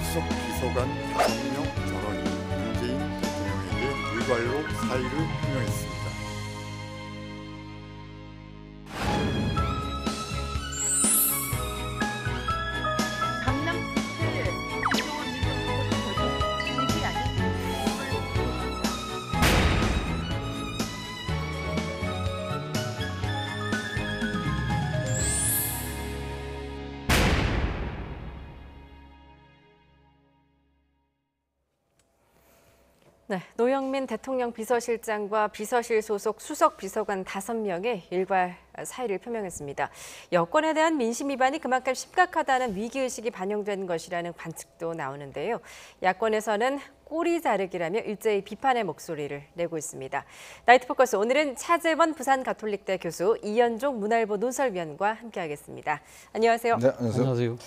수석 비서관 5명 전원이 문재인 대통령에게 일괄로 사의를 표명했습니다. 강남 스케일 김종원 민정수석 지지 아닌 공을 보였습니다. 네, 노영민 대통령 비서실장과 비서실 소속 수석 비서관 5명이 일괄 사의를 표명했습니다. 여권에 대한 민심 위반이 그만큼 심각하다는 위기의식이 반영된 것이라는 관측도 나오는데요. 야권에서는 꼬리 자르기라며 일제히 비판의 목소리를 내고 있습니다. 나이트포커스 오늘은 차재원 부산가톨릭대 교수, 이현종 문화일보 논설위원과 함께하겠습니다. 안녕하세요. 네, 안녕하세요.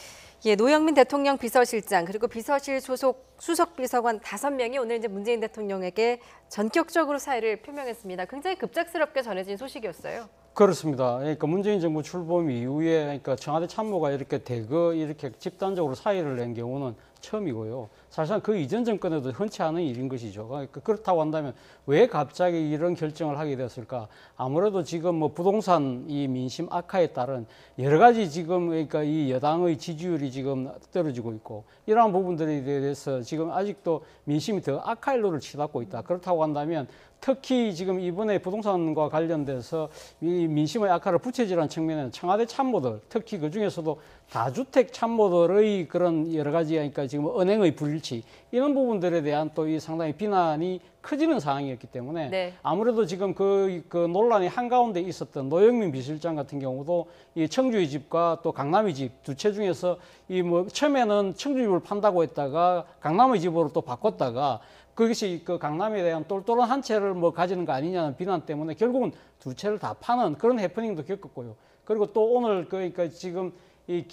예, 노영민 대통령 비서실장 그리고 비서실 소속 수석 비서관 5명이 오늘 이제 문재인 대통령에게 전격적으로 사의를 표명했습니다. 굉장히 급작스럽게 전해진 소식이었어요. 그렇습니다. 그러니까 문재인 정부 출범 이후에 그러니까 청와대 참모가 이렇게 이렇게 집단적으로 사의를 낸 경우는 처음이고요. 사실상 그 이전 정권에도 흔치 않은 일인 것이죠. 그러니까 그렇다고 한다면 왜 갑자기 이런 결정을 하게 되었을까? 아무래도 지금 뭐 부동산 이 민심 악화에 따른 여러 가지 지금 그러니까 이 여당의 지지율이 지금 떨어지고 있고 이러한 부분들에 대해서 지금 아직도 민심이 더 악화 일로를 치닫고 있다. 그렇다고 한다면 특히 지금 이번에 부동산과 관련돼서 이 민심의 악화를 부채질한 측면에는 청와대 참모들, 특히 그 중에서도 다주택 참모들의 그런 여러 가지 그러니까 지금 은행의 불일치 이런 부분들에 대한 또 이 상당히 비난이 커지는 상황이었기 때문에 네. 아무래도 지금 그 논란이 한가운데 있었던 노영민 비서실장 같은 경우도 이 청주의 집과 또 강남의 집 두 채 중에서 이 뭐 처음에는 청주 집을 판다고 했다가 강남의 집으로 또 바꿨다가 그것이 그 강남에 대한 똘똘한 한 채를 뭐 가지는 거 아니냐는 비난 때문에 결국은 두 채를 다 파는 그런 해프닝도 겪었고요. 그리고 또 오늘 그러니까 지금 이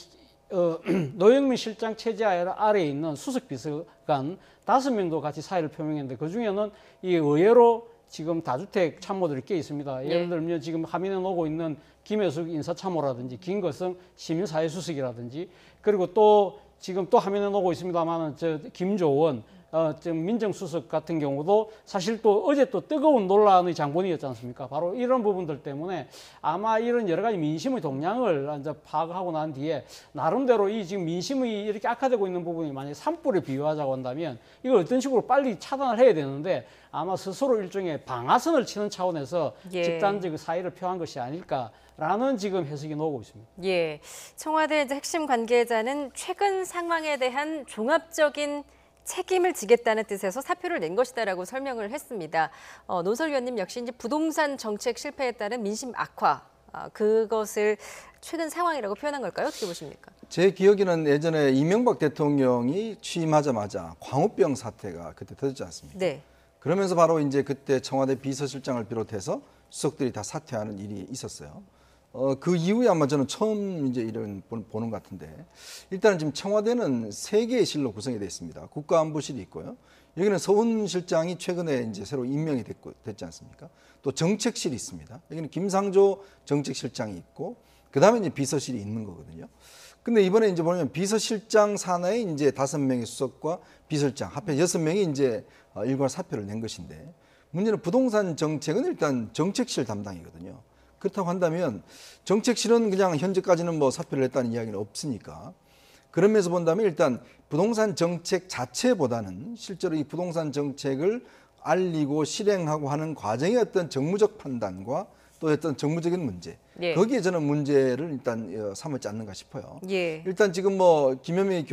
노영민 실장 체제 아래에 있는 수석 비서관 5명도 같이 사의를 표명했는데 그 중에는 이 의외로 지금 다주택 참모들이 꽤 있습니다. 예를 들면 지금 화면에 오고 있는 김혜숙 인사참모라든지 김거성 시민사회수석이라든지 그리고 또 지금 또 화면에 오고 있습니다만은 김조원 지금 민정수석 같은 경우도 사실 또 어제 또 뜨거운 논란의 장본인이었지 않습니까? 바로 이런 부분들 때문에 아마 이런 여러 가지 민심의 동향을 이제 파악하고 난 뒤에 나름대로 이 지금 민심이 이렇게 악화되고 있는 부분이 만약에 산불에 비유하자고 한다면 이걸 어떤 식으로 빨리 차단을 해야 되는데 아마 스스로 일종의 방아선을 치는 차원에서 집단적 사의를 표한 것이 아닐까라는 지금 해석이 나오고 있습니다. 예, 청와대 이제 핵심 관계자는 최근 상황에 대한 종합적인 책임을 지겠다는 뜻에서 사표를 낸 것이다라고 설명을 했습니다. 논설위원님 역시 이제 부동산 정책 실패에 따른 민심 악화, 그것을 최근 상황이라고 표현한 걸까요? 어떻게 보십니까? 제 기억에는 예전에 이명박 대통령이 취임하자마자 광우병 사태가 그때 터졌지 않습니까? 네. 그러면서 바로 이제 그때 청와대 비서실장을 비롯해서 수석들이 다 사퇴하는 일이 있었어요. 그 이후에 아마 저는 처음 이제 이런 보는 것 같은데 일단은 지금 청와대는 3개의 실로 구성이 되어 있습니다. 국가안보실이 있고요. 여기는 서훈 실장이 최근에 이제 새로 임명이 됐지 않습니까? 또 정책실이 있습니다. 여기는 김상조 정책실장이 있고 그 다음에 이제 비서실이 있는 거거든요. 근데 이번에 이제 보면 비서실장 산하에 이제 5명의 수석과 비서실장 합해 6명이 이제 일괄 사표를 낸 것인데 문제는 부동산 정책은 일단 정책실 담당이거든요. 그렇다고 한다면 정책실은 그냥 현재까지는 뭐 사표를 냈다는 이야기는 없으니까 그런 면에서 본다면 일단 부동산 정책 자체보다는 실제로 이 부동산 정책을 알리고 실행하고 하는 과정의 어떤 정무적 판단과 또 어떤 정무적인 문제 거기에 저는 문제를 일단 삼았지 않는가 싶어요. 일단 지금 뭐 김현미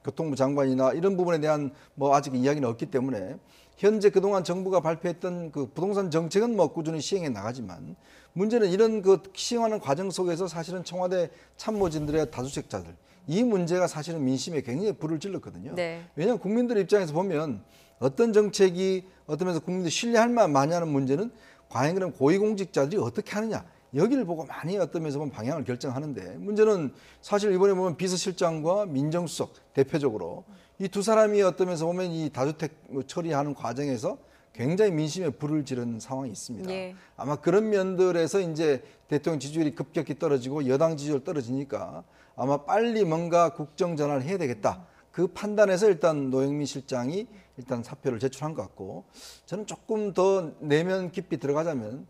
교통부 장관이나 이런 부분에 대한 뭐 아직 이야기는 없기 때문에 현재 그동안 정부가 발표했던 그 부동산 정책은 뭐 꾸준히 시행해 나가지만 문제는 이런 그 시행하는 과정 속에서 사실은 청와대 참모진들의 다주택자들 이 문제가 사실은 민심에 굉장히 불을 질렀거든요. 왜냐하면 국민들 입장에서 보면 어떤 정책이 어떤 면에서 국민들이 신뢰할 만하냐는 문제는 과연 그럼 고위공직자들이 어떻게 하느냐 여기를 보고 많이 어떤 면에서 보면 방향을 결정하는데 문제는 사실 이번에 보면 비서실장과 민정수석 대표적으로 이 두 사람이 어떤 면에서 보면 이 다주택 처리하는 과정에서 굉장히 민심에 불을 지른 상황이 있습니다. 아마 그런 면들에서 이제 대통령 지지율이 급격히 떨어지고 여당 지지율 떨어지니까 아마 빨리 뭔가 국정 전환을 해야 되겠다. 그 판단에서 일단 노영민 실장이 일단 사표를 제출한 것 같고, 저는 조금 더 내면 깊이 들어가자면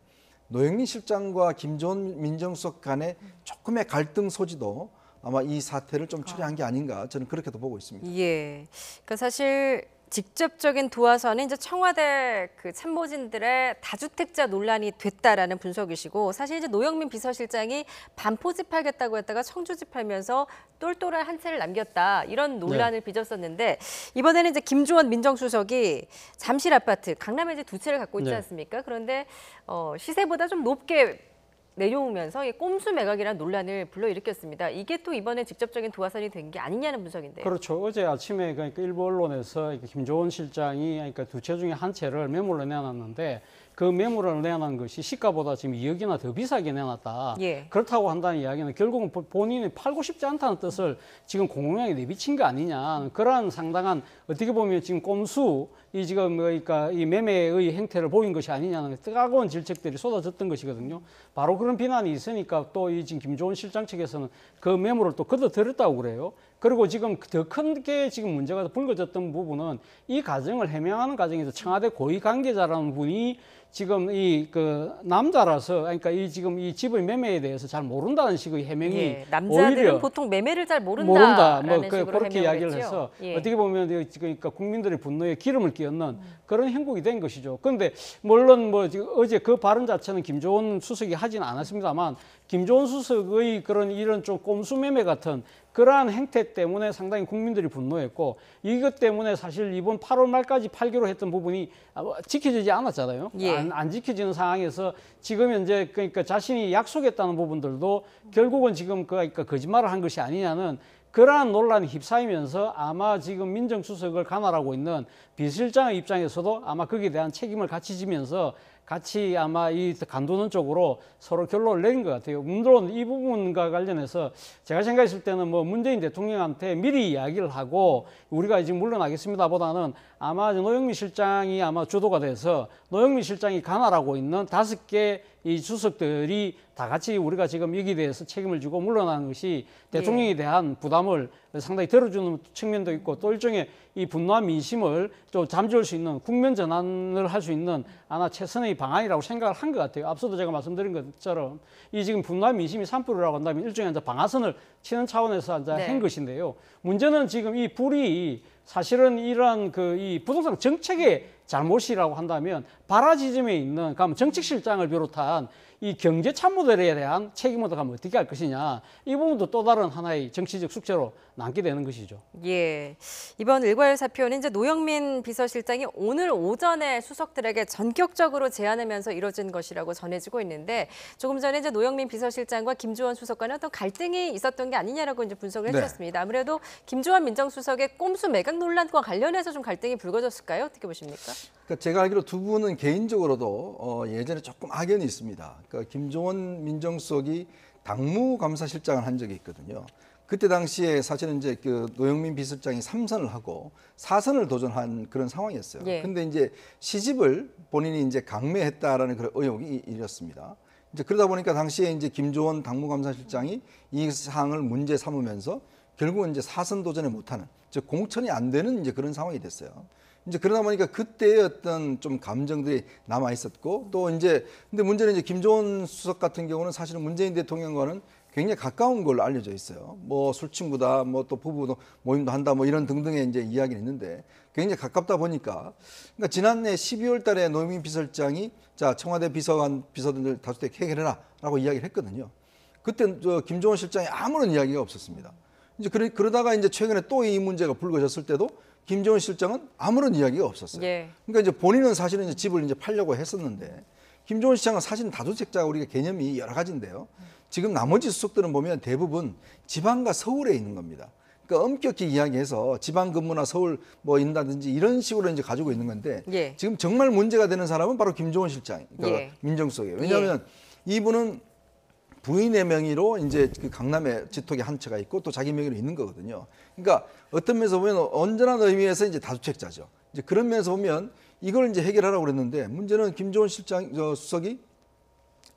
노영민 실장과 김조원 민정수석 간의 조금의 갈등 소지도 아마 이 사태를 좀 초래한 게 아닌가, 저는 그렇게도 보고 있습니다. 예. 그러니까 사실 직접적인 도화선은 이제 청와대 그 참모진들의 다주택자 논란이 됐다라는 분석이시고, 사실 이제 노영민 비서실장이 반포집하겠다고 했다가 청주집하면서 똘똘한 한 채를 남겼다, 이런 논란을 빚었었는데, 이번에는 이제 김조원 민정수석이 잠실 아파트 강남에 이제 두 채를 갖고 있지 네. 않습니까? 그런데 시세보다 좀 높게 내려오면서 이 꼼수 매각이라는 논란을 불러일으켰습니다. 이게 또 이번에 직접적인 도화선이 된 게 아니냐는 분석인데요. 그렇죠. 어제 아침에 그러니까 일부 언론에서 이렇게 김조원 실장이 그러니까 두 채 중에 한 채를 매물로 내놨는데, 그 매물을 내놓은 것이 시가보다 지금 2억이나 더 비싸게 내놨다. 예. 그렇다고 한다는 이야기는 결국은 본인이 팔고 싶지 않다는 뜻을 지금 공공연하게 내비친 거 아니냐. 그러한 상당한 어떻게 보면 지금 꼼수, 이 지금 그러니까 이 매매의 행태를 보인 것이 아니냐는 뜨거운 질책들이 쏟아졌던 것이거든요. 바로 그런 비난이 있으니까 또 이 지금 김조원 실장 측에서는 그 매물을 또 걷어들였다고 그래요. 그리고 지금 더 큰 게 지금 문제가 불거졌던 부분은 이 과정을 해명하는 과정에서 청와대 고위 관계자라는 분이 지금 이 그 남자라서, 그러니까 이 지금 이 집의 매매에 대해서 잘 모른다는 식의 해명이 예, 남자들은 오히려 보통 매매를 잘 모른다. 모른다라는 뭐 식으로 그렇게 해명을 이야기를 했죠. 해서 예. 어떻게 보면 그러니까 국민들의 분노에 기름을 끼얹는 그런 형국이 된 것이죠. 그런데 물론 뭐 지금 어제 그 발언 자체는 김조원 수석이 하지는 않았습니다만, 김조원 수석의 그런 이런 좀 꼼수 매매 같은 그러한 행태 때문에 상당히 국민들이 분노했고, 이것 때문에 사실 이번 8월 말까지 팔기로 했던 부분이 지켜지지 않았잖아요. 예. 안 지켜지는 상황에서 지금 현재 그러니까 자신이 약속했다는 부분들도 결국은 지금 그러니까 거짓말을 한 것이 아니냐는 그러한 논란이 휩싸이면서 아마 지금 민정수석을 관할하고 있는 비서실장의 입장에서도 아마 거기에 대한 책임을 같이 지면서 같이 아마 이 간두는 쪽으로 서로 결론을 내린 것 같아요. 물론 이 부분과 관련해서 제가 생각했을 때는 뭐 문재인 대통령한테 미리 이야기를 하고 우리가 지금 물러나겠습니다 보다는 아마 노영민 실장이 아마 주도가 돼서 노영민 실장이 관할하고 있는 5개 이 수석들이 다 같이 우리가 지금 여기에 대해서 책임을 지고 물러나는 것이 대통령에 대한 부담을 상당히 덜어주는 측면도 있고, 또 일종의 이 분노한 민심을 좀 잠재울 수 있는 국면 전환을 할 수 있는 아마 최선의 방안이라고 생각을 한 것 같아요. 앞서도 제가 말씀드린 것처럼 이 지금 분노한 민심이 산불이라고 한다면 일종의 이제 방아선을 치는 차원에서 이제 네. 한 것인데요. 문제는 지금 이 불이 사실은 이러한 그 이 부동산 정책의 잘못이라고 한다면 발화 지점에 있는 그러면 정책실장을 비롯한 이 경제 참모들에 대한 책임을 가면 어떻게 할 것이냐, 이 부분도 또 다른 하나의 정치적 숙제로 남게 되는 것이죠. 예, 이번 일괄 사표는 이제 노영민 비서실장이 오늘 오전에 수석들에게 전격적으로 제안하면서 이뤄진 것이라고 전해지고 있는데, 조금 전에 이제 노영민 비서실장과 김조원 수석 간에 어떤 갈등이 있었던 게 아니냐라고 이제 분석을 네. 해주셨습니다. 아무래도 김조원 민정수석의 꼼수 매각 논란과 관련해서 좀 갈등이 불거졌을까요? 어떻게 보십니까? 그러니까 제가 알기로 두 분은 개인적으로도 예전에 조금 악연이 있습니다. 그러니까 김조원 민정수석이 당무감사실장을 한 적이 있거든요. 그때 당시에 사실은 이제 그 노영민 비서실장이 3선을 하고 4선을 도전한 그런 상황이었어요. 예. 근데 이제 시집을 본인이 이제 강매했다라는 그런 의혹이 일었습니다. 이제 그러다 보니까 당시에 이제 김조원 당무감사실장이 이 사항을 문제 삼으면서 결국은 이제 4선 도전을 못하는, 즉 공천이 안 되는 이제 그런 상황이 됐어요. 이제 그러다 보니까 그때의 어떤 좀 감정들이 남아 있었고, 또 이제 근데 문제는 이제 김조원 수석 같은 경우는 사실은 문재인 대통령과는 굉장히 가까운 걸로 알려져 있어요. 뭐 술친구다, 뭐 또 부부 모임도 한다, 뭐 이런 등등의 이제 이야기는 있는데 굉장히 가깝다 보니까, 그러니까 지난해 12월 달에 노영민 비서실장이 자 청와대 비서들 다수택 해결해라라고 이야기를 했거든요. 그때 저 김조원 실장이 아무런 이야기가 없었습니다. 이제 그러다가 이제 최근에 또 이 문제가 불거졌을 때도 김조원 실장은 아무런 이야기가 없었어요. 예. 그러니까 이제 본인은 사실은 이제 집을 이제 팔려고 했었는데, 김조원 실장은 사실은 다주택자가 우리가 개념이 여러 가지인데요. 지금 나머지 수석들은 보면 대부분 지방과 서울에 있는 겁니다. 그러니까 엄격히 이야기해서 지방 근무나 서울 뭐 있다든지 이런 식으로 이제 가지고 있는 건데, 예. 지금 정말 문제가 되는 사람은 바로 김조원 실장, 그러니까 예. 민정수석이에요. 왜냐하면 이분은 부인의 명의로 이제 그 강남에 지톡이 한 채가 있고 또 자기 명의로 있는 거거든요. 그러니까 어떤 면에서 보면 온전한 의미에서 이제 다주택자죠. 이제 그런 면에서 보면 이걸 이제 해결하라고 그랬는데, 문제는 김조원 수석이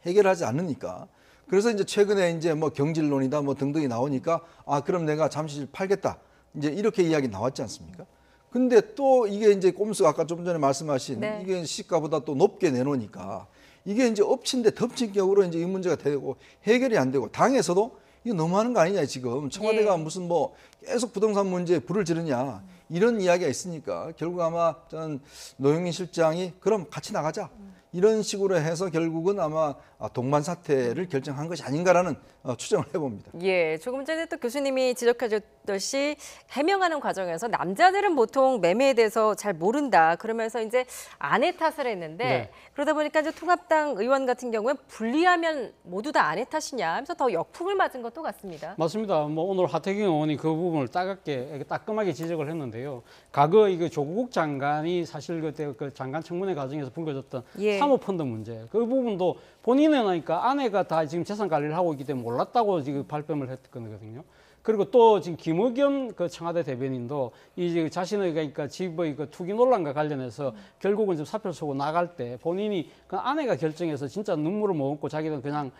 해결하지 않으니까, 그래서 이제 최근에 이제 뭐 경질론이다 뭐 등등이 나오니까 그럼 내가 잠실 팔겠다. 이제 이렇게 이야기 나왔지 않습니까? 근데 또 이게 이제 꼼수 아까 좀 전에 말씀하신 네. 이게 시가보다 또 높게 내놓으니까 이게 이제 엎친 데 덮친 격으로 이제 이 문제가 되고 해결이 안 되고 당에서도 이거 너무하는 거 아니냐 지금 청와대가 무슨 뭐 계속 부동산 문제에 불을 지르냐 이런 이야기가 있으니까 결국 아마 저는 노영민 실장이 그럼 같이 나가자 이런 식으로 해서 결국은 아마 동반 사퇴를 결정한 것이 아닌가라는 추정을 해봅니다. 예, 조금 전에 또 교수님이 지적하셨듯이 해명하는 과정에서 남자들은 보통 매매에 대해서 잘 모른다. 그러면서 이제 아내 탓을 했는데 네. 그러다 보니까 이제 통합당 의원 같은 경우에 분리하면 모두 다 아내 탓이냐 하면서 더 역풍을 맞은 것도 같습니다. 맞습니다. 뭐 오늘 하태경 의원이 그 부분을 따끔하게 지적을 했는데요. 과거 이거 조국 장관이 사실 그때 그 장관 청문회 과정에서 불거졌던 예. 사모펀드 문제 그 부분도 본인은 하니까 아내가 다 지금 재산 관리를 하고 있기 때문에 몰랐다고 지금 발뺌을 했거든요. 그리고 또 지금 김의겸 그 청와대 대변인도 이 자신의 그러니까 집의 그 투기 논란과 관련해서 결국은 좀 사표를 쓰고 나갈 때 본인이 그 아내가 결정해서 진짜 눈물을 머금고 자기는 그냥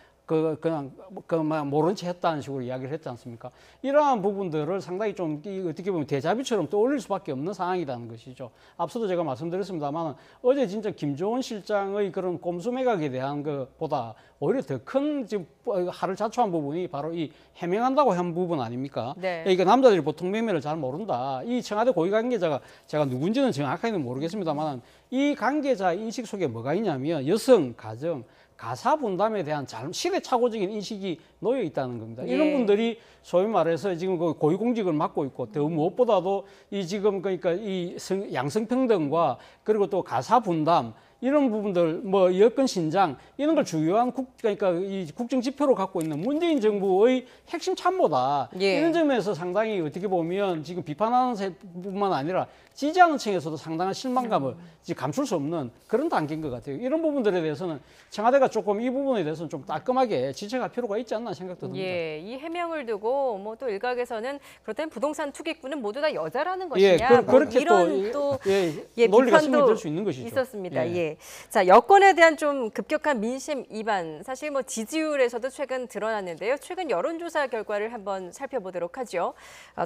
모른 채 했다는 식으로 이야기를 했지 않습니까? 이러한 부분들을 상당히 좀 어떻게 보면 대자비처럼 떠올릴 수밖에 없는 상황이라는 것이죠. 앞서도 제가 말씀드렸습니다만 어제 진짜 김조원 실장의 그런 꼼수 매각에 대한 것보다 오히려 더 큰 지금 하를 자초한 부분이 바로 이 해명한다고 한 부분 아닙니까? 네. 그러니까 남자들이 보통 매매를 잘 모른다. 이 청와대 고위 관계자가 제가 누군지는 정확하게는 모르겠습니다만 이 관계자 인식 속에 뭐가 있냐면 여성, 가정, 가사 분담에 대한 시대착오적인 인식이 놓여 있다는 겁니다. 예. 이런 분들이 소위 말해서 지금 그 고위공직을 맡고 있고 더 무엇보다도 이 지금 그러니까 이 양성평등과 그리고 또 가사 분담 이런 부분들 뭐 여권 신장 이런 걸 주요한 그러니까 이 국정 지표로 갖고 있는 문재인 정부의 핵심 참모다. 예. 이런 점에서 상당히 어떻게 보면 지금 비판하는 뿐만 아니라 지지하는 층에서도 상당한 실망감을 감출 수 없는 그런 단계인 것 같아요. 이런 부분들에 대해서는 청와대가 조금 이 부분에 대해서는 좀 따끔하게 지적할 필요가 있지 않나 생각도 듭니다. 예, 이 해명을 두고 뭐 또 일각에서는 그렇다면 부동산 투기꾼은 모두 다 여자라는 예, 것이냐 뭐 그렇게 이런 또 예, 논리가 비판도 승리될 수 있는 것이죠. 있었습니다. 예. 예. 자, 여권에 대한 좀 급격한 민심 이반 사실 뭐 지지율에서도 최근 드러났는데요. 최근 여론조사 결과를 한번 살펴보도록 하죠.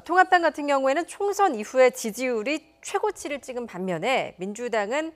통합당 같은 경우에는 총선 이후에 지지율이 최고치를 찍은 반면에 민주당은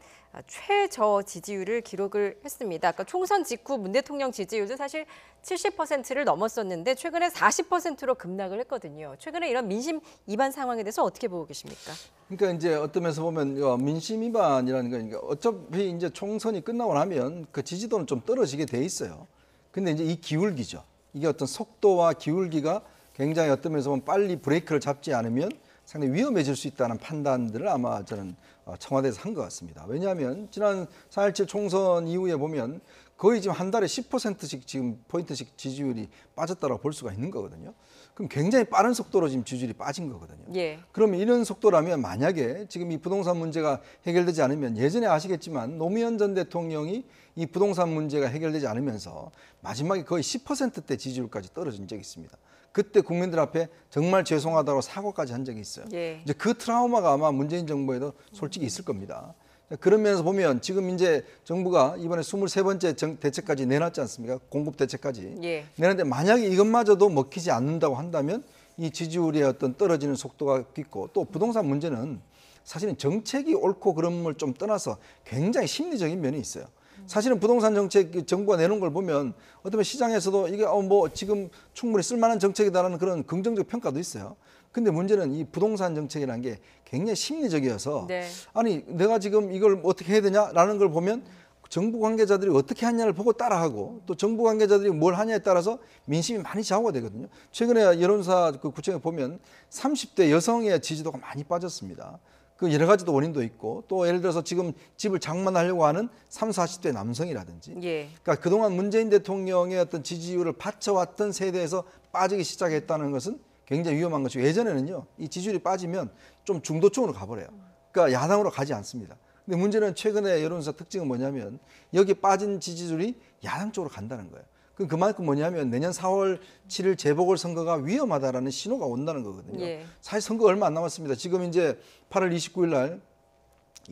최저 지지율을 기록을 했습니다. 아까 총선 직후 문 대통령 지지율도 사실 70%를 넘었었는데 최근에 40%로 급락을 했거든요. 최근에 이런 민심 이반 상황에 대해서 어떻게 보고 계십니까? 그러니까 이제 어떤 면에서 보면 민심 위반이라는 거니까 어차피 이제 총선이 끝나고 나면 그 지지도는 좀 떨어지게 돼 있어요. 근데 이제 이 기울기죠. 이게 어떤 속도와 기울기가 굉장히 어떤 면에서 보면 빨리 브레이크를 잡지 않으면 상당히 위험해질 수 있다는 판단들을 아마 저는 청와대에서 한 것 같습니다. 왜냐하면 지난 4.17 총선 이후에 보면 거의 지금 한 달에 10%씩 지금 포인트씩 지지율이 빠졌다고 볼 수가 있는 거거든요. 그럼 굉장히 빠른 속도로 지금 지지율이 빠진 거거든요. 예. 그러면 이런 속도라면 만약에 지금 이 부동산 문제가 해결되지 않으면 예전에 아시겠지만 노무현 전 대통령이 이 부동산 문제가 해결되지 않으면서 마지막에 거의 10%대 지지율까지 떨어진 적이 있습니다. 그때 국민들 앞에 정말 죄송하다고 사과까지 한 적이 있어요. 예. 이제 그 트라우마가 아마 문재인 정부에도 솔직히 있을 겁니다. 그런 면에서 보면 지금 이제 정부가 이번에 23번째 대책까지 내놨지 않습니까? 공급 대책까지. 예. 내놨는데 만약에 이것마저도 먹히지 않는다고 한다면 이 지지율의 어떤 떨어지는 속도가 있고 또 부동산 문제는 사실은 정책이 옳고 그런 걸 좀 떠나서 굉장히 심리적인 면이 있어요. 사실은 부동산 정책 정부가 내놓은 걸 보면 어쩌면 시장에서도 이게 뭐 지금 충분히 쓸만한 정책이다라는 그런 긍정적 평가도 있어요. 근데 문제는 이 부동산 정책이라는 게 굉장히 심리적이어서 네. 아니 내가 지금 이걸 어떻게 해야 되냐라는 걸 보면 정부 관계자들이 어떻게 하냐를 보고 따라하고 또 정부 관계자들이 뭘 하냐에 따라서 민심이 많이 좌우가 되거든요. 최근에 여론사 그 구청에 보면 30대 여성의 지지도가 많이 빠졌습니다. 그 여러 가지도 원인도 있고 또 예를 들어서 지금 집을 장만하려고 하는 30, 40대 남성이라든지 예. 그러니까 그동안 문재인 대통령의 어떤 지지율을 받쳐왔던 세대에서 빠지기 시작했다는 것은 굉장히 위험한 것이고 예전에는요 이 지지율이 빠지면 좀 중도층으로 가버려요. 그러니까 야당으로 가지 않습니다. 근데 문제는 최근에 여론조사 특징은 뭐냐면 여기 빠진 지지율이 야당 쪽으로 간다는 거예요. 그만큼 뭐냐면 내년 4월 7일 재보궐선거가 위험하다라는 신호가 온다는 거거든요. 예. 사실 선거 얼마 안 남았습니다. 지금 이제 8월 29일 날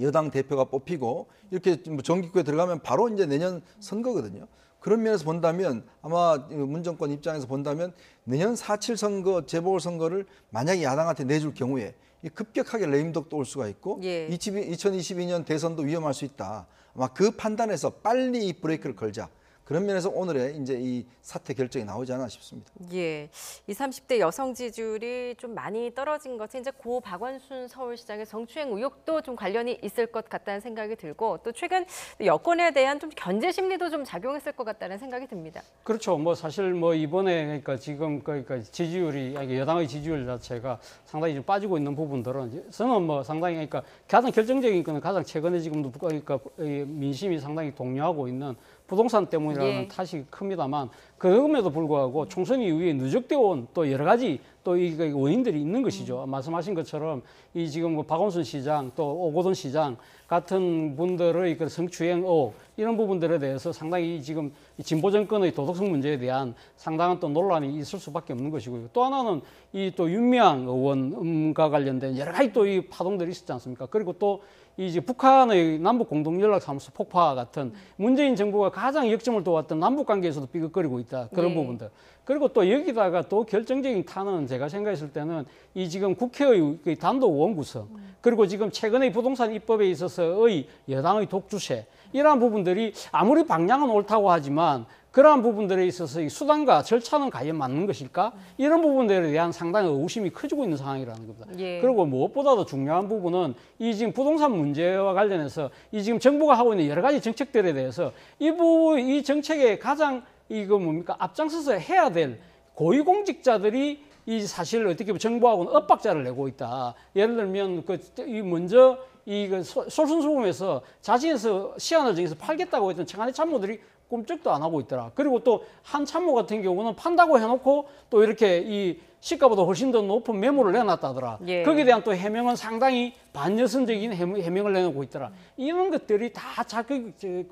여당 대표가 뽑히고 이렇게 정기구에 들어가면 바로 이제 내년 선거거든요. 그런 면에서 본다면 아마 문 정권 입장에서 본다면 내년 4.7 선거, 재보궐선거를 만약에 야당한테 내줄 경우에 급격하게 레임덕도 올 수가 있고 예. 2022년 대선도 위험할 수 있다. 아마 그 판단에서 빨리 이 브레이크를 걸자. 그런 면에서 오늘의 이제 이 사퇴 결정이 나오지 않나 싶습니다. 예, 20, 30대 여성 지지율이 좀 많이 떨어진 것은 이제 고 박원순 서울시장의 성추행 의혹도 좀 관련이 있을 것 같다는 생각이 들고 또 최근 여권에 대한 좀 견제 심리도 좀 작용했을 것 같다는 생각이 듭니다. 그렇죠. 뭐 사실 뭐 이번에 그러니까 지금 그러니까 지지율이 아니, 여당의 지지율 자체가 상당히 좀 빠지고 있는 부분들은 저는 뭐 상당히 그러니까 가장 결정적인 거는 가장 최근에 지금도 그러니까 민심이 상당히 동요하고 있는 부동산 때문이라는 예. 탓이 큽니다만 그럼에도 불구하고 총선 이후에 누적되어 온 또 여러 가지 또 이 원인들이 있는 것이죠. 말씀하신 것처럼 이 지금 뭐 박원순 시장 또 오거돈 시장 같은 분들의 그 성추행 의혹 이런 부분들에 대해서 상당히 지금 진보 정권의 도덕성 문제에 대한 상당한 또 논란이 있을 수밖에 없는 것이고요. 또 하나는 이 또 윤미향 의원과 관련된 여러 가지 또 이 파동들이 있었지 않습니까? 그리고 또 이제 북한의 남북 공동연락사무소 폭파 같은 문재인 정부가 가장 역점을 둬왔던 남북 관계에서도 삐걱거리고 있다. 그런 네. 부분들. 그리고 또 여기다가 또 결정적인 탄은 제가 생각했을 때는 이 지금 국회의 그 단독 의원 구성 그리고 지금 최근의 부동산 입법에 있어서의 여당의 독주세 이러한 부분들이 아무리 방향은 옳다고 하지만 그러한 부분들에 있어서 이 수단과 절차는 과연 맞는 것일까? 이런 부분들에 대한 상당히 의구심이 커지고 있는 상황이라는 겁니다. 예. 그리고 무엇보다도 중요한 부분은 이 지금 부동산 문제와 관련해서 이 지금 정부가 하고 있는 여러 가지 정책들에 대해서 이 정책의 가장 이거 뭡니까 앞장서서 해야 될 고위공직자들이 이 사실 어떻게 보면 정부하고는 엇박자를 내고 있다. 예를 들면 이 먼저 이 솔선수범에서 자진해서 시한을 정해서 팔겠다고 했던 청와대 참모들이 꼼짝도 안 하고 있더라. 그리고 또 한 참모 같은 경우는 판다고 해놓고 또 이렇게 이 시가보다 훨씬 더 높은 매물을 내놨다더라. 예. 거기에 대한 또 해명은 상당히 반여성적인 해명을 내놓고 있더라. 이런 것들이 다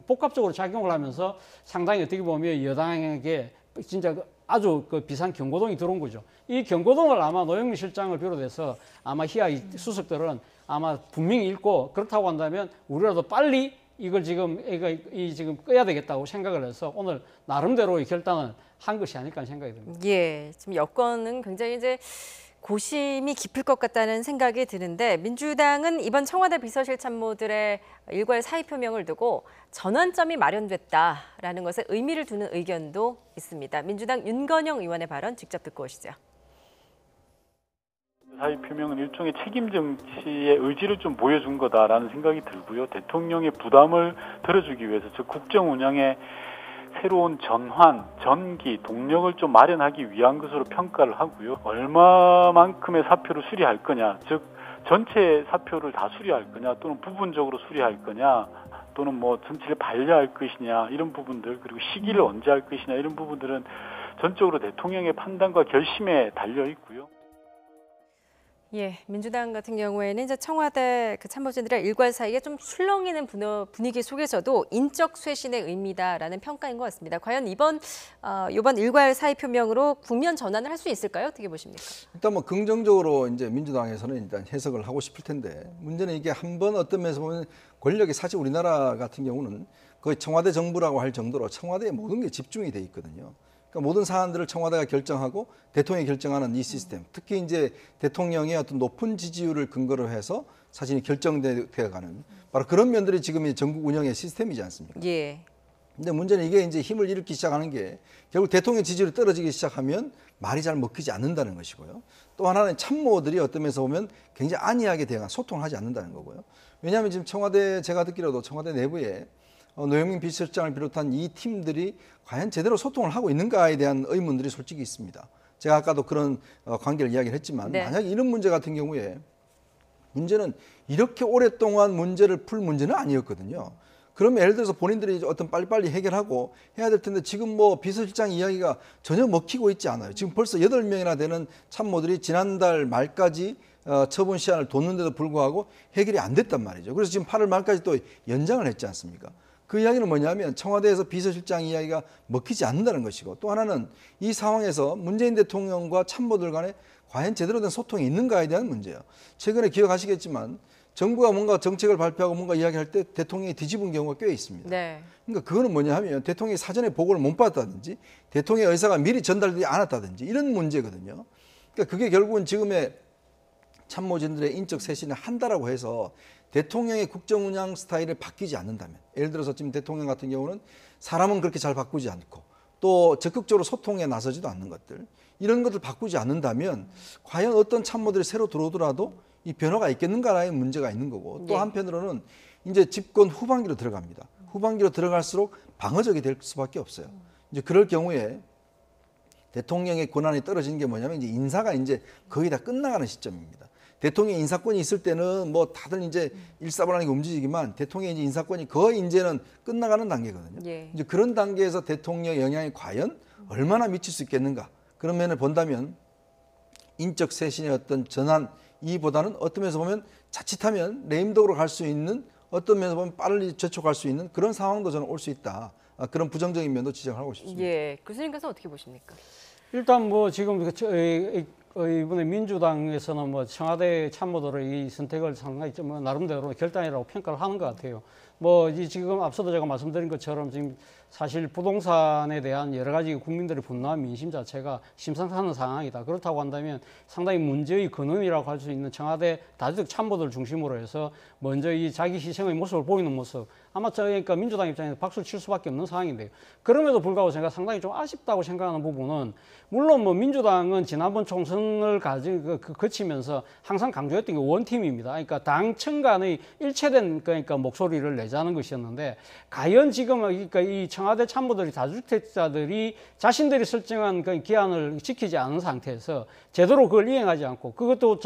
복합적으로 작용을 하면서 상당히 어떻게 보면 여당에게 진짜 아주 그 비상 경고등이 들어온 거죠. 이 경고등을 아마 노영민 실장을 비롯해서 아마 희야 수석들은 아마 분명히 읽고 그렇다고 한다면 우리라도 빨리 이걸 지금 지금 끄야 되겠다고 생각을 해서 오늘 나름대로의 결단을 한 것이 아닐까 하는 생각이 듭니다. 예, 지금 여권은 굉장히 이제 고심이 깊을 것 같다는 생각이 드는데 민주당은 이번 청와대 비서실 참모들의 일괄 사의 표명을 두고 전환점이 마련됐다라는 것에 의미를 두는 의견도 있습니다. 민주당 윤건영 의원의 발언 직접 듣고 오시죠. 사의 표명은 일종의 책임 정치의 의지를 좀 보여준 거다라는 생각이 들고요. 대통령의 부담을 덜어주기 위해서 즉 국정 운영의 새로운 전환, 전기, 동력을 좀 마련하기 위한 것으로 평가를 하고요. 얼마만큼의 사표를 수리할 거냐, 즉 전체 사표를 다 수리할 거냐 또는 부분적으로 수리할 거냐 또는 뭐 전체를 반려할 것이냐 이런 부분들 그리고 시기를 언제 할 것이냐 이런 부분들은 전적으로 대통령의 판단과 결심에 달려 있고요. 예, 민주당 같은 경우에는 이제 청와대 그 참모진들의 일괄 사이에 좀 술렁이는 분위기 속에서도 인적 쇄신의 의미다라는 평가인 것 같습니다. 과연 이번 일괄 사의 표명으로 국면 전환을 할 수 있을까요? 어떻게 보십니까? 일단 뭐 긍정적으로 이제 민주당에서는 일단 해석을 하고 싶을 텐데 문제는 이게 한번 어떤 면에서 보면 권력이 사실 우리나라 같은 경우는 거의 청와대 정부라고 할 정도로 청와대에 모든 게 집중이 돼 있거든요. 그러니까 모든 사안들을 청와대가 결정하고 대통령이 결정하는 이 시스템, 특히 이제 대통령의 어떤 높은 지지율을 근거로 해서 사실이 결정되어가는 바로 그런 면들이 지금 이 전국 운영의 시스템이지 않습니까? 예. 근데 문제는 이게 이제 힘을 잃기 시작하는 게 결국 대통령 지지율이 떨어지기 시작하면 말이 잘 먹히지 않는다는 것이고요. 또 하나는 참모들이 어떤 면에서 보면 굉장히 안이하게 대응한 소통을 하지 않는다는 거고요. 왜냐하면 지금 청와대 제가 듣기로도 청와대 내부에 노영민 비서실장을 비롯한 이 팀들이 과연 제대로 소통을 하고 있는가에 대한 의문들이 솔직히 있습니다. 제가 아까도 그런 관계를 이야기를 했지만 네. 만약 이런 문제 같은 경우에 문제는 이렇게 오랫동안 문제를 풀 문제는 아니었거든요. 그러면 예를 들어서 본인들이 어떤 빨리빨리 해결하고 해야 될 텐데 지금 뭐 비서실장 이야기가 전혀 먹히고 있지 않아요. 지금 벌써 8명이나 되는 참모들이 지난달 말까지 처분 시한을 뒀는데도 불구하고 해결이 안 됐단 말이죠. 그래서 지금 8월 말까지 또 연장을 했지 않습니까? 그 이야기는 뭐냐면 청와대에서 비서실장 이야기가 먹히지 않는다는 것이고 또 하나는 이 상황에서 문재인 대통령과 참모들 간에 과연 제대로 된 소통이 있는가에 대한 문제예요. 최근에 기억하시겠지만 정부가 뭔가 정책을 발표하고 뭔가 이야기할 때 대통령이 뒤집은 경우가 꽤 있습니다. 네. 그러니까 그거는 뭐냐 하면 대통령이 사전에 보고를 못 받았다든지 대통령의 의사가 미리 전달되지 않았다든지 이런 문제거든요. 그러니까 그게 결국은 지금의 참모진들의 인적 쇄신을 한다라고 해서 대통령의 국정 운영 스타일을 바뀌지 않는다면, 예를 들어서 지금 대통령 같은 경우는 사람은 그렇게 잘 바꾸지 않고 또 적극적으로 소통에 나서지도 않는 것들, 이런 것들 바꾸지 않는다면 과연 어떤 참모들이 새로 들어오더라도 이 변화가 있겠는가라는 문제가 있는 거고, 또 네. 한편으로는 이제 집권 후반기로 들어갑니다. 후반기로 들어갈수록 방어적이 될 수밖에 없어요. 이제 그럴 경우에 대통령의 권한이 떨어지는 게 뭐냐면 이제 인사가 이제 거의 다 끝나가는 시점입니다. 대통령 인사권이 있을 때는 뭐 다들 이제 일사불란하게 움직이지만 대통령 이제 인사권이 거의 이제는 끝나가는 단계거든요. 예. 이제 그런 단계에서 대통령 영향이 과연 얼마나 미칠 수 있겠는가? 그런 면을 본다면 인적 쇄신의 어떤 전환 이보다는 어떤 면에서 보면 자칫하면 레임덕으로 갈 수 있는, 어떤 면에서 보면 빨리 재촉할 수 있는 그런 상황도 저는 올 수 있다. 그런 부정적인 면도 지적하고 싶습니다. 예. 교수님께서 어떻게 보십니까? 일단 뭐 지금 이번에 민주당에서는 뭐 청와대 참모들의 이 선택을 상당히 좀 나름대로 결단이라고 평가를 하는 것 같아요. 뭐 지금 앞서도 제가 말씀드린 것처럼 지금 사실 부동산에 대한 여러 가지 국민들의 분노한 민심 자체가 심상찮은 상황이다. 그렇다고 한다면 상당히 문제의 근원이라고 할 수 있는 청와대 다수적 참모들 중심으로 해서 먼저 이 자기 희생의 모습을 보이는 모습, 아마 그러니까 민주당 입장에서 박수를 칠 수밖에 없는 상황인데요. 그럼에도 불구하고 제가 상당히 좀 아쉽다고 생각하는 부분은, 물론 뭐 민주당은 지난번 총선을 거치면서 항상 강조했던 게 원팀입니다. 그러니까 당청 간의 일체된 그러니까 목소리를 내자는 것이었는데, 과연 지금 그러니까 이 청와대 참모들이 다주택자들이 자신들이 설정한 그 기한을 지키지 않은 상태에서 제대로 그걸 이행하지 않고, 그것도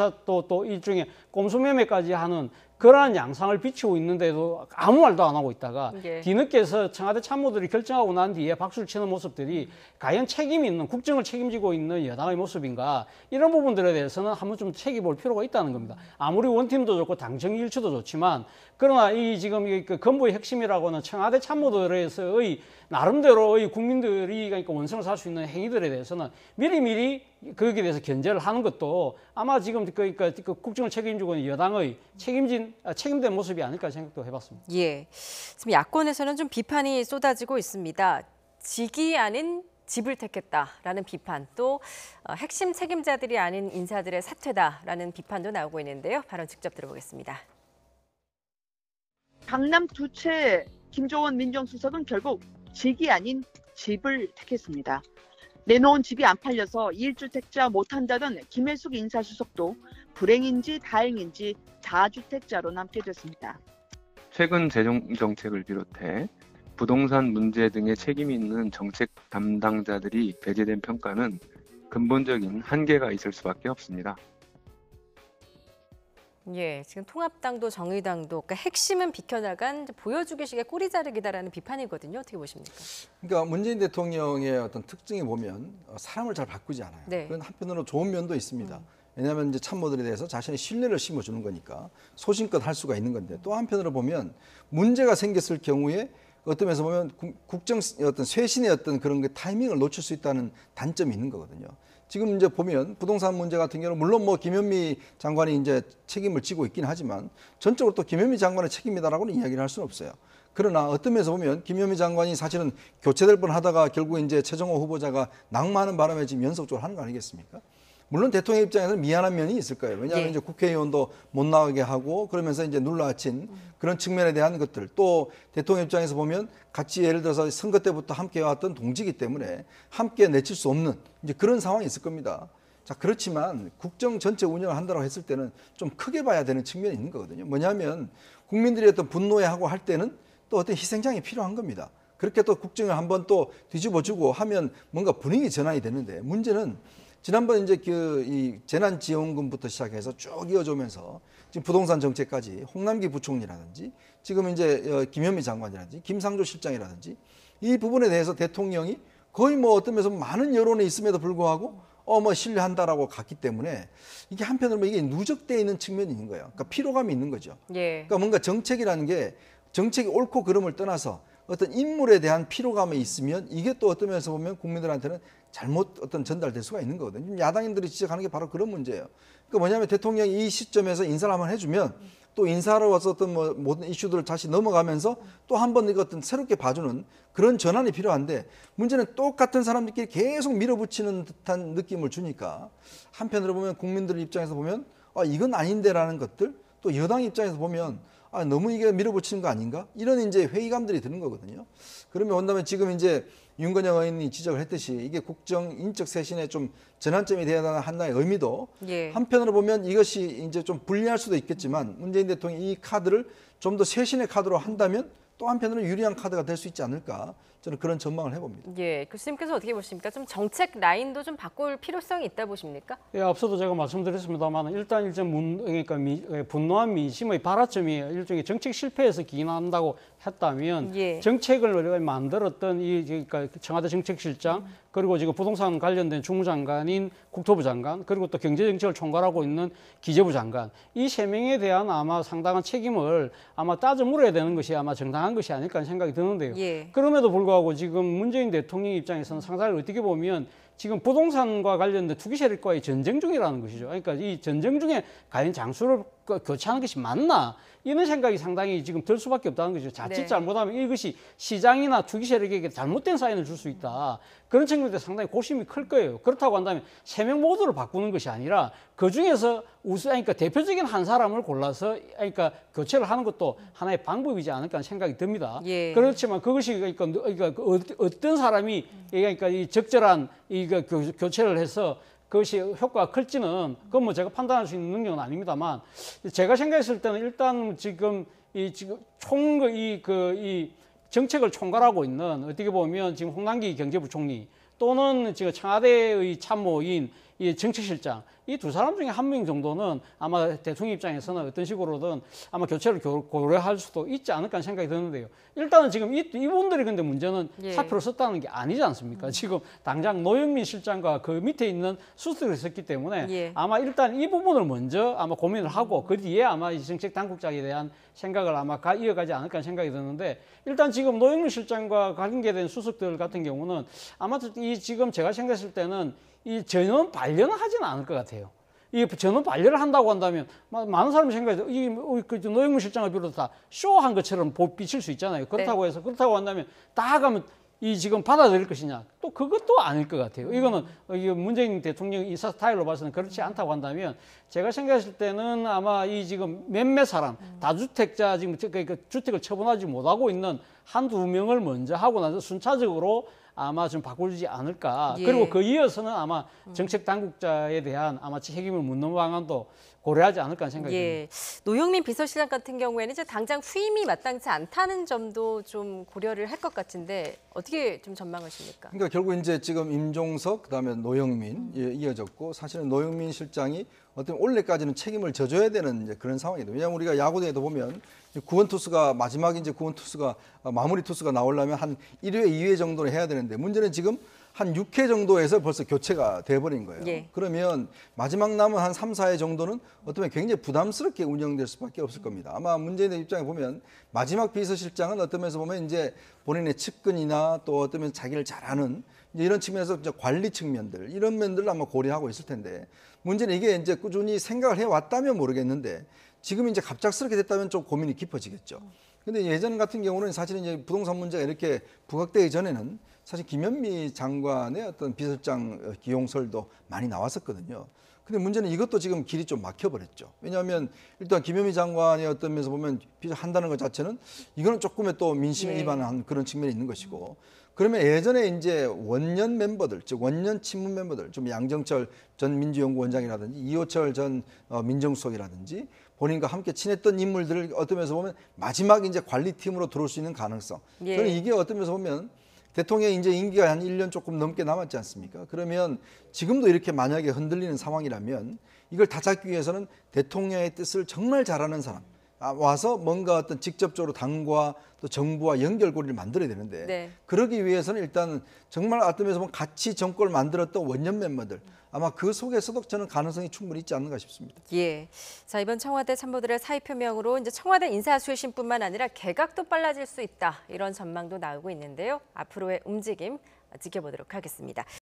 또 일종의 꼼수매매까지 하는 그러한 양상을 비추고 있는데도 아무 말도 안 하고 있다가 예. 뒤늦게서 청와대 참모들이 결정하고 난 뒤에 박수를 치는 모습들이 과연 책임 있는, 국정을 책임지고 있는 여당의 모습인가, 이런 부분들에 대해서는 한번 좀 책임볼 필요가 있다는 겁니다. 아무리 원팀도 좋고 당정 일치도 좋지만, 그러나 이 지금 그 건보의 핵심이라고는 청와대 참모들에서의 나름대로의 국민들이 그러니까 원성을 살 수 있는 행위들에 대해서는 미리미리 거기에 대해서 견제를 하는 것도 아마 지금 그러니까 국정을 책임지고 있는 여당의 책임된 모습이 아닐까 생각도 해봤습니다. 예. 지금 야권에서는 좀 비판이 쏟아지고 있습니다. 직이 아닌 집을 택했다라는 비판, 또 핵심 책임자들이 아닌 인사들의 사퇴다라는 비판도 나오고 있는데요. 발언 직접 들어보겠습니다. 강남 두채 김종원 민정수석은 결국 직이 아닌 집을 택했습니다. 내놓은 집이 안 팔려서 1주택자 못한다던 김혜숙 인사수석도 불행인지 다행인지 다주택자로 남게 됐습니다. 최근 재정정책을 비롯해 부동산 문제 등의 책임이 있는 정책 담당자들이 배제된 평가는 근본적인 한계가 있을 수밖에 없습니다. 예, 지금 통합당도 정의당도 그러니까 핵심은 비켜나간 보여주기식의 꼬리 자르기다라는 비판이거든요. 어떻게 보십니까? 그러니까 문재인 대통령의 어떤 특징이 보면 사람을 잘 바꾸지 않아요. 네. 그건 한편으로 좋은 면도 있습니다. 왜냐하면 이제 참모들에 대해서 자신의 신뢰를 심어주는 거니까 소신껏 할 수가 있는 건데, 또 한편으로 보면 문제가 생겼을 경우에 어떤 면에서 보면 국정 어떤 쇄신의 어떤 그런 그 타이밍을 놓칠 수 있다는 단점이 있는 거거든요. 지금 이제 보면 부동산 문제 같은 경우는 물론 뭐 김현미 장관이 이제 책임을 지고 있긴 하지만 전적으로 또 김현미 장관의 책임이다라고는 이야기를 할 수는 없어요. 그러나 어떤 면에서 보면 김현미 장관이 사실은 교체될 뻔하다가 결국 이제 최정호 후보자가 낙마하는 바람에 지금 연속적으로 하는 거 아니겠습니까? 물론 대통령 입장에서는 미안한 면이 있을 거예요. 왜냐하면 예. 이제 국회의원도 못 나가게 하고 그러면서 이제 눌러앉힌 그런 측면에 대한 것들, 또 대통령 입장에서 보면 같이 예를 들어서 선거 때부터 함께 해왔던 동지이기 때문에 함께 내칠 수 없는 이제 그런 상황이 있을 겁니다. 자, 그렇지만 국정 전체 운영을 한다고 했을 때는 좀 크게 봐야 되는 측면이 있는 거거든요. 뭐냐면 국민들이 어떤 분노해하고 할 때는 또 어떤 희생장이 필요한 겁니다. 그렇게 또 국정을 한번 또 뒤집어주고 하면 뭔가 분위기 전환이 되는데, 문제는 지난번 이제 이 재난지원금부터 시작해서 쭉 이어져오면서 지금 부동산 정책까지 홍남기 부총리라든지 지금 이제 김현미 장관이라든지 김상조 실장이라든지 이 부분에 대해서 대통령이 거의 뭐 어떤 면에서 많은 여론이 있음에도 불구하고 뭐 신뢰한다라고 갔기 때문에 이게 한편으로 이게 누적되어 있는 측면이 있는 거예요. 그러니까 피로감이 있는 거죠. 예. 그러니까 뭔가 정책이라는 게 정책이 옳고 그름을 떠나서 어떤 인물에 대한 피로감이 있으면 이게 또 어떤 면에서 보면 국민들한테는 잘못 어떤 전달될 수가 있는 거거든요. 야당인들이 지적하는 게 바로 그런 문제예요. 그러니까 뭐냐면 대통령이 이 시점에서 인사를 한번 해주면 또 인사하러 와서 어떤 뭐 모든 이슈들을 다시 넘어가면서 또 한 번 이거 어떤 새롭게 봐주는 그런 전환이 필요한데 문제는 똑같은 사람들끼리 계속 밀어붙이는 듯한 느낌을 주니까 한편으로 보면 국민들 입장에서 보면 이건 아닌데라는 것들 또 여당 입장에서 보면 너무 이게 밀어붙이는 거 아닌가 이런 이제 회의감들이 드는 거거든요. 그러면 온다면 지금 이제 윤건영 의원이 지적을 했듯이 이게 국정 인적 쇄신의 좀 전환점이 되어야 하는 하나의 의미도 예. 한편으로 보면 이것이 이제 좀 불리할 수도 있겠지만 문재인 대통령이 이 카드를 좀 더 쇄신의 카드로 한다면 또 한편으로는 유리한 카드가 될 수 있지 않을까 저는 그런 전망을 해봅니다. 예, 교수님께서 어떻게 보십니까? 좀 정책 라인도 좀 바꿀 필요성이 있다 보십니까? 예, 앞서도 제가 말씀드렸습니다만 일단 그러니까 분노한 민심의 발화점이 일종의 정책 실패에서 기인한다고 했다면 예. 정책을 만들었던 그러니까 청와대 정책실장 그리고 지금 부동산 관련된 주무장관인 국토부 장관 그리고 또 경제정책을 총괄하고 있는 기재부 장관 이 세 명에 대한 아마 상당한 책임을 아마 따져 물어야 되는 것이 아마 정당한 것이 아닐까 하는 생각이 드는데요. 예. 그럼에도 불구하고 지금 문재인 대통령 입장에서는 상당히 어떻게 보면 지금 부동산과 관련된 투기 세력과의 전쟁 중이라는 것이죠. 그러니까 이 전쟁 중에 과연 장수를 교체하는 것이 맞나 이런 생각이 상당히 지금 들 수밖에 없다는 거죠. 자칫 네. 잘못하면 이것이 시장이나 투기 세력에게 잘못된 사인을 줄 수 있다. 그런 측면에서 상당히 고심이 클 거예요. 그렇다고 한다면 세 명 모두를 바꾸는 것이 아니라 그 중에서 그러니까 대표적인 한 사람을 골라서 그러니까 교체를 하는 것도 하나의 방법이지 않을까 하는 생각이 듭니다. 예. 그렇지만 그것이 그러니까 어떤 사람이 그러니까 이 적절한 교체를 해서 그것이 효과가 클지는 그건 뭐 제가 판단할 수 있는 능력은 아닙니다만 제가 생각했을 때는 일단 지금 이 정책을 총괄하고 있는 어떻게 보면 지금 홍남기 경제부총리 또는 지금 청와대의 참모인 이 정책실장 이 두 사람 중에 한 명 정도는 아마 대통령 입장에서는 어떤 식으로든 아마 교체를 고려할 수도 있지 않을까 하는 생각이 드는데요. 일단은 지금 이분들이 근데 문제는 예. 사표를 썼다는 게 아니지 않습니까? 지금 당장 노영민 실장과 그 밑에 있는 수석들이 있었기 때문에 예. 아마 일단 이 부분을 먼저 아마 고민을 하고 그 뒤에 아마 이 정책 당국자에 대한 생각을 아마 이어가지 않을까 하는 생각이 드는데 일단 지금 노영민 실장과 관계된 수석들 같은 경우는 아마 지금 제가 생각했을 때는 이 전원 반려는 하지는 않을 것 같아요. 이 전원 반려를 한다고 한다면 많은 사람이 생각해서 노영민 실장을 비롯해서 쇼한 것처럼 비칠 수 있잖아요. 그렇다고 해서 그렇다고 한다면 다 가면 이 지금 받아들일 것이냐? 또 그것도 아닐 것 같아요. 이거는 문재인 대통령 이 스타일로 봐서는 그렇지 않다고 한다면 제가 생각했을 때는 아마 이 지금 몇몇 사람 다주택자 지금 주택을 처분하지 못하고 있는 한두 명을 먼저 하고 나서 순차적으로 아마 좀 바꾸지 않을까. 예. 그리고 그 이어서는 아마 정책 당국자에 대한 아마 책임을 묻는 방안도 고려하지 않을까 하는 생각이 듭니다. 예. 노영민 비서실장 같은 경우에는 이제 당장 후임이 마땅치 않다는 점도 좀 고려를 할 것 같은데 어떻게 좀 전망하십니까? 그러니까 결국 이제 지금 임종석 그다음에 노영민 이어졌고 사실은 노영민 실장이 어떤 올해까지는 책임을 져줘야 되는 이제 그런 상황이거든요. 왜냐하면 우리가 야구대회도 보면 구원 투수가 마지막 이제 구원 투수가 마무리 투수가 나오려면 한 1회, 2회 정도는 해야 되는데 문제는 지금 한 6회 정도에서 벌써 교체가 돼버린 거예요. 예. 그러면 마지막 남은 한 3, 4회 정도는 어쩌면 굉장히 부담스럽게 운영될 수밖에 없을 겁니다. 아마 문재인의 입장에 보면 마지막 비서실장은 어떤 면에서 보면 이제 본인의 측근이나 또 어떤 면에서 자기를 잘 아는 이런 측면에서 이제 관리 측면들 이런 면들을 아마 고려하고 있을 텐데 문제는 이게 이제 꾸준히 생각을 해왔다면 모르겠는데 지금 이제 갑작스럽게 됐다면 좀 고민이 깊어지겠죠. 근데 예전 같은 경우는 사실 이제 부동산 문제가 이렇게 부각되기 전에는 사실 김현미 장관의 어떤 비서실장 기용설도 많이 나왔었거든요. 근데 문제는 이것도 지금 길이 좀 막혀버렸죠. 왜냐하면 일단 김현미 장관의 어떤 면에서 보면 비서한다는 것 자체는 이거는 조금의 또 민심에 예. 위반한 그런 측면이 있는 것이고 그러면 예전에 이제 원년 멤버들, 즉 원년 친문 멤버들, 좀 양정철 전 민주연구원장이라든지 이호철 전 민정수석이라든지 본인과 함께 친했던 인물들을 어떤 면에서 보면 마지막 이제 관리팀으로 들어올 수 있는 가능성. 예. 저는 이게 어떤 면에서 보면 대통령이 이제 임기가 한 1년 조금 넘게 남았지 않습니까? 그러면 지금도 이렇게 만약에 흔들리는 상황이라면 이걸 다잡기 위해서는 대통령의 뜻을 정말 잘하는 사람 와서 뭔가 어떤 직접적으로 당과 또 정부와 연결고리를 만들어야 되는데 네. 그러기 위해서는 일단 정말 어떤 면에서 보면 같이 정권을 만들었던 원년 멤버들 아마 그 속에서도 저는 가능성이 충분히 있지 않는가 싶습니다. 예. 자, 이번 청와대 참모들의 사의 표명으로 이제 청와대 인사쇄신뿐만 아니라 개각도 빨라질 수 있다. 이런 전망도 나오고 있는데요. 앞으로의 움직임 지켜보도록 하겠습니다.